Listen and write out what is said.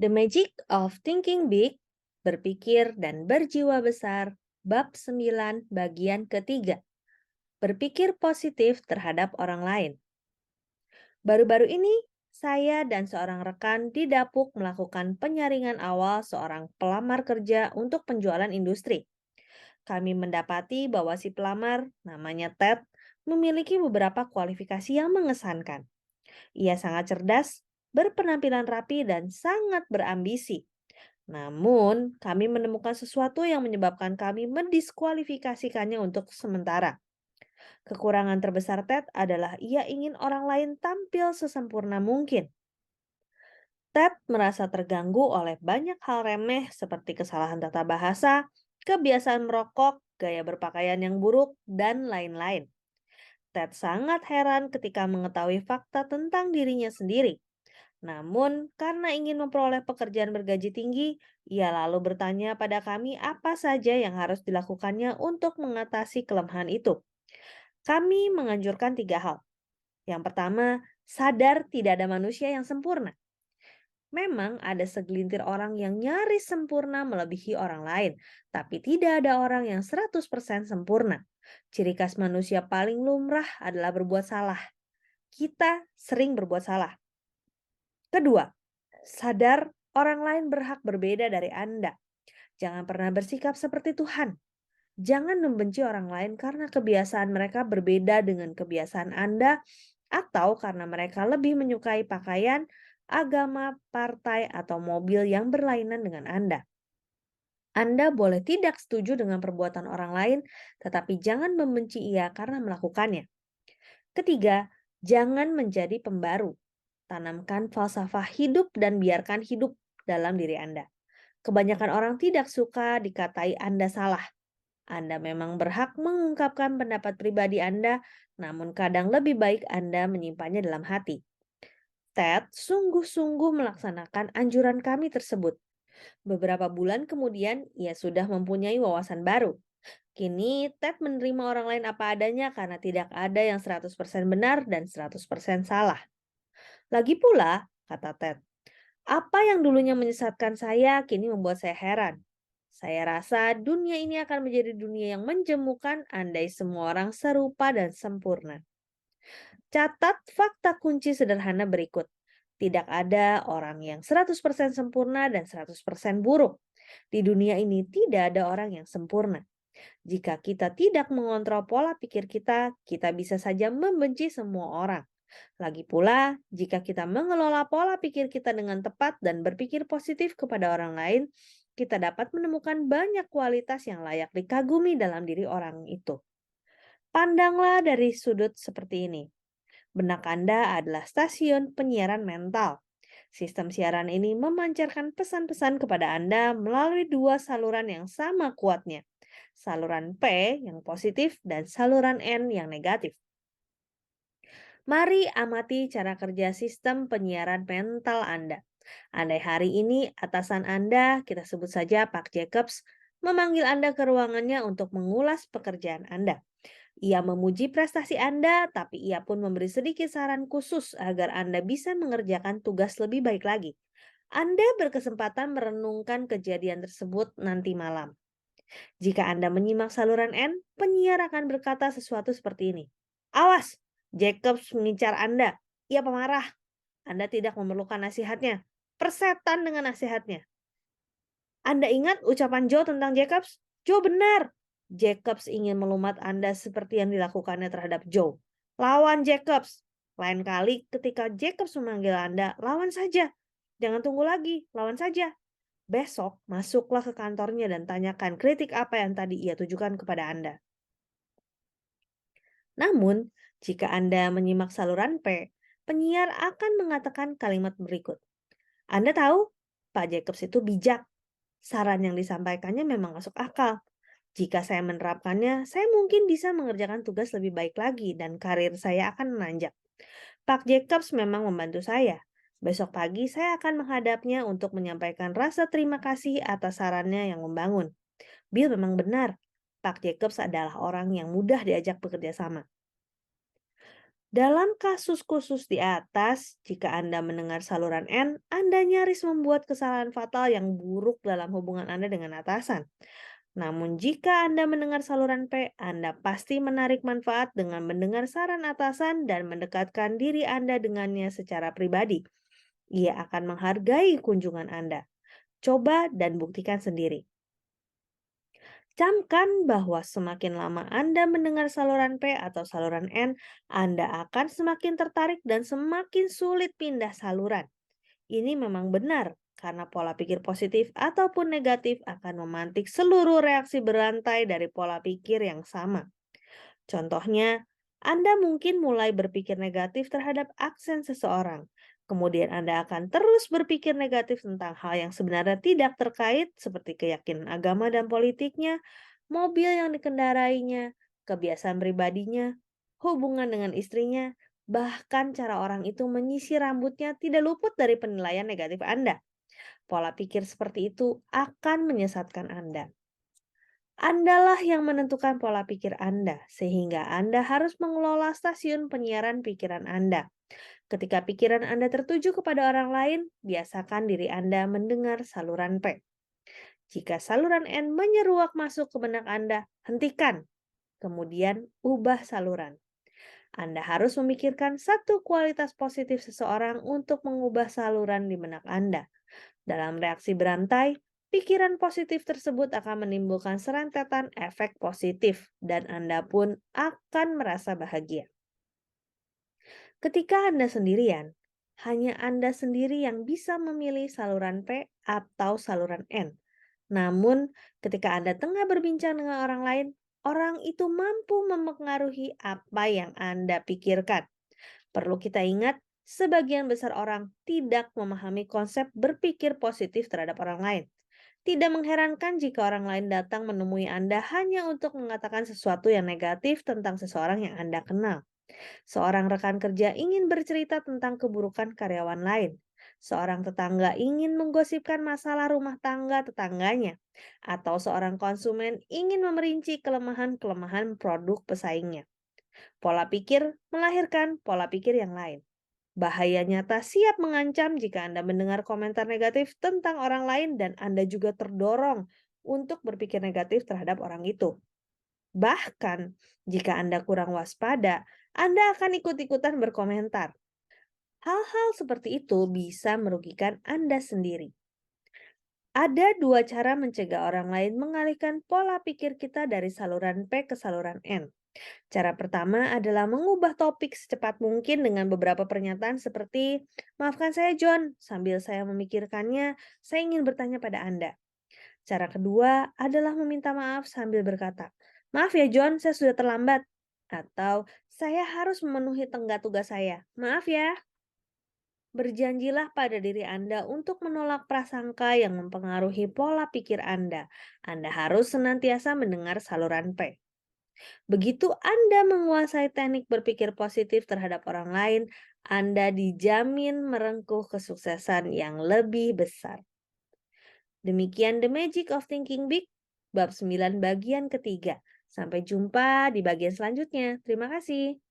The Magic of Thinking Big, Berpikir dan Berjiwa Besar, Bab 9, bagian ketiga. Berpikir positif terhadap orang lain. Baru-baru ini, saya dan seorang rekan didapuk melakukan penyaringan awal seorang pelamar kerja untuk penjualan industri. Kami mendapati bahwa si pelamar, namanya Ted, memiliki beberapa kualifikasi yang mengesankan. Ia sangat cerdas, berpenampilan rapi, dan sangat berambisi. Namun, kami menemukan sesuatu yang menyebabkan kami mendiskualifikasikannya untuk sementara. Kekurangan terbesar Ted adalah ia ingin orang lain tampil sesempurna mungkin. Ted merasa terganggu oleh banyak hal remeh seperti kesalahan tata bahasa, kebiasaan merokok, gaya berpakaian yang buruk, dan lain-lain. Ted sangat heran ketika mengetahui fakta tentang dirinya sendiri. Namun, karena ingin memperoleh pekerjaan bergaji tinggi, ia lalu bertanya pada kami apa saja yang harus dilakukannya untuk mengatasi kelemahan itu. Kami menganjurkan 3 hal. Yang pertama, sadar tidak ada manusia yang sempurna. Memang ada segelintir orang yang nyaris sempurna melebihi orang lain, tapi tidak ada orang yang 100% sempurna. Ciri khas manusia paling lumrah adalah berbuat salah. Kita sering berbuat salah. Kedua, sadar orang lain berhak berbeda dari Anda. Jangan pernah bersikap seperti Tuhan. Jangan membenci orang lain karena kebiasaan mereka berbeda dengan kebiasaan Anda atau karena mereka lebih menyukai pakaian, agama, partai, atau mobil yang berlainan dengan Anda. Anda boleh tidak setuju dengan perbuatan orang lain, tetapi jangan membenci ia karena melakukannya. Ketiga, jangan menjadi pembaru. Tanamkan falsafah hidup dan biarkan hidup dalam diri Anda. Kebanyakan orang tidak suka dikatai Anda salah. Anda memang berhak mengungkapkan pendapat pribadi Anda, namun kadang lebih baik Anda menyimpannya dalam hati. Ted sungguh-sungguh melaksanakan anjuran kami tersebut. Beberapa bulan kemudian, ia sudah mempunyai wawasan baru. Kini, Ted menerima orang lain apa adanya karena tidak ada yang 100% benar dan 100% salah. Lagi pula, kata Ted, apa yang dulunya menyesatkan saya kini membuat saya heran. Saya rasa dunia ini akan menjadi dunia yang menjemukan andai semua orang serupa dan sempurna. Catat fakta kunci sederhana berikut. Tidak ada orang yang 100% sempurna dan 100% buruk. Di dunia ini tidak ada orang yang sempurna. Jika kita tidak mengontrol pola pikir kita bisa saja membenci semua orang. Lagi pula, jika kita mengelola pola pikir kita dengan tepat dan berpikir positif kepada orang lain, kita dapat menemukan banyak kualitas yang layak dikagumi dalam diri orang itu. Pandanglah dari sudut seperti ini. Benak Anda adalah stasiun penyiaran mental. Sistem siaran ini memancarkan pesan-pesan kepada Anda melalui 2 saluran yang sama kuatnya. Saluran P yang positif dan saluran N yang negatif. Mari amati cara kerja sistem penyiaran mental Anda. Andai hari ini atasan Anda, kita sebut saja Pak Jacobs, memanggil Anda ke ruangannya untuk mengulas pekerjaan Anda. Ia memuji prestasi Anda, tapi ia pun memberi sedikit saran khusus agar Anda bisa mengerjakan tugas lebih baik lagi. Anda berkesempatan merenungkan kejadian tersebut nanti malam. Jika Anda menyimak saluran N, penyiar akan berkata sesuatu seperti ini. Awas, Jacobs mengincar Anda. Ia pemarah. Anda tidak memerlukan nasihatnya. Persetan dengan nasihatnya. Anda ingat ucapan Joe tentang Jacobs? Joe benar. Jacobs ingin melumat Anda seperti yang dilakukannya terhadap Joe. Lawan Jacobs. Lain kali ketika Jacobs memanggil Anda, lawan saja. Jangan tunggu lagi, lawan saja. Besok, masuklah ke kantornya dan tanyakan kritik apa yang tadi ia tujukan kepada Anda. Namun, jika Anda menyimak saluran P, penyiar akan mengatakan kalimat berikut. Anda tahu, Pak Jacobs itu bijak. Saran yang disampaikannya memang masuk akal. Jika saya menerapkannya, saya mungkin bisa mengerjakan tugas lebih baik lagi dan karir saya akan menanjak. Pak Jacobs memang membantu saya. Besok pagi saya akan menghadapnya untuk menyampaikan rasa terima kasih atas sarannya yang membangun. Bill memang benar. Pak Jacobs adalah orang yang mudah diajak bekerja sama. Dalam kasus khusus di atas, jika Anda mendengar saluran N, Anda nyaris membuat kesalahan fatal yang buruk dalam hubungan Anda dengan atasan. Namun jika Anda mendengar saluran P, Anda pasti menarik manfaat dengan mendengar saran atasan dan mendekatkan diri Anda dengannya secara pribadi. Ia akan menghargai kunjungan Anda. Coba dan buktikan sendiri. Camkan bahwa semakin lama Anda mendengar saluran P atau saluran N, Anda akan semakin tertarik dan semakin sulit pindah saluran. Ini memang benar, karena pola pikir positif ataupun negatif akan memantik seluruh reaksi berantai dari pola pikir yang sama. Contohnya, Anda mungkin mulai berpikir negatif terhadap aksen seseorang. Kemudian Anda akan terus berpikir negatif tentang hal yang sebenarnya tidak terkait seperti keyakinan agama dan politiknya, mobil yang dikendarainya, kebiasaan pribadinya, hubungan dengan istrinya, bahkan cara orang itu menyisir rambutnya tidak luput dari penilaian negatif Anda. Pola pikir seperti itu akan menyesatkan Anda. Andalah yang menentukan pola pikir Anda, sehingga Anda harus mengelola stasiun penyiaran pikiran Anda. Ketika pikiran Anda tertuju kepada orang lain, biasakan diri Anda mendengar saluran P. Jika saluran N menyeruak masuk ke benak Anda, hentikan, kemudian ubah saluran. Anda harus memikirkan satu kualitas positif seseorang untuk mengubah saluran di benak Anda. Dalam reaksi berantai, pikiran positif tersebut akan menimbulkan serentetan efek positif, dan Anda pun akan merasa bahagia. Ketika Anda sendirian, hanya Anda sendiri yang bisa memilih saluran P atau saluran N. Namun, ketika Anda tengah berbincang dengan orang lain, orang itu mampu mempengaruhi apa yang Anda pikirkan. Perlu kita ingat, sebagian besar orang tidak memahami konsep berpikir positif terhadap orang lain. Tidak mengherankan jika orang lain datang menemui Anda hanya untuk mengatakan sesuatu yang negatif tentang seseorang yang Anda kenal. Seorang rekan kerja ingin bercerita tentang keburukan karyawan lain. Seorang tetangga ingin menggosipkan masalah rumah tangga tetangganya. Atau seorang konsumen ingin memerinci kelemahan-kelemahan produk pesaingnya. Pola pikir melahirkan pola pikir yang lain. Bahaya nyata siap mengancam jika Anda mendengar komentar negatif tentang orang lain dan Anda juga terdorong untuk berpikir negatif terhadap orang itu. Bahkan, jika Anda kurang waspada, Anda akan ikut-ikutan berkomentar. Hal-hal seperti itu bisa merugikan Anda sendiri. Ada dua cara mencegah orang lain mengalihkan pola pikir kita dari saluran P ke saluran N. Cara pertama adalah mengubah topik secepat mungkin dengan beberapa pernyataan seperti, "Maafkan saya John, sambil saya memikirkannya, saya ingin bertanya pada Anda." Cara kedua adalah meminta maaf sambil berkata, "Maaf ya John, saya sudah terlambat." Atau, "Saya harus memenuhi tenggat tugas saya. Maaf ya." Berjanjilah pada diri Anda untuk menolak prasangka yang mempengaruhi pola pikir Anda. Anda harus senantiasa mendengar saluran P. Begitu Anda menguasai teknik berpikir positif terhadap orang lain, Anda dijamin merengkuh kesuksesan yang lebih besar. Demikian The Magic of Thinking Big, bab 9 bagian ketiga. Sampai jumpa di bagian selanjutnya. Terima kasih.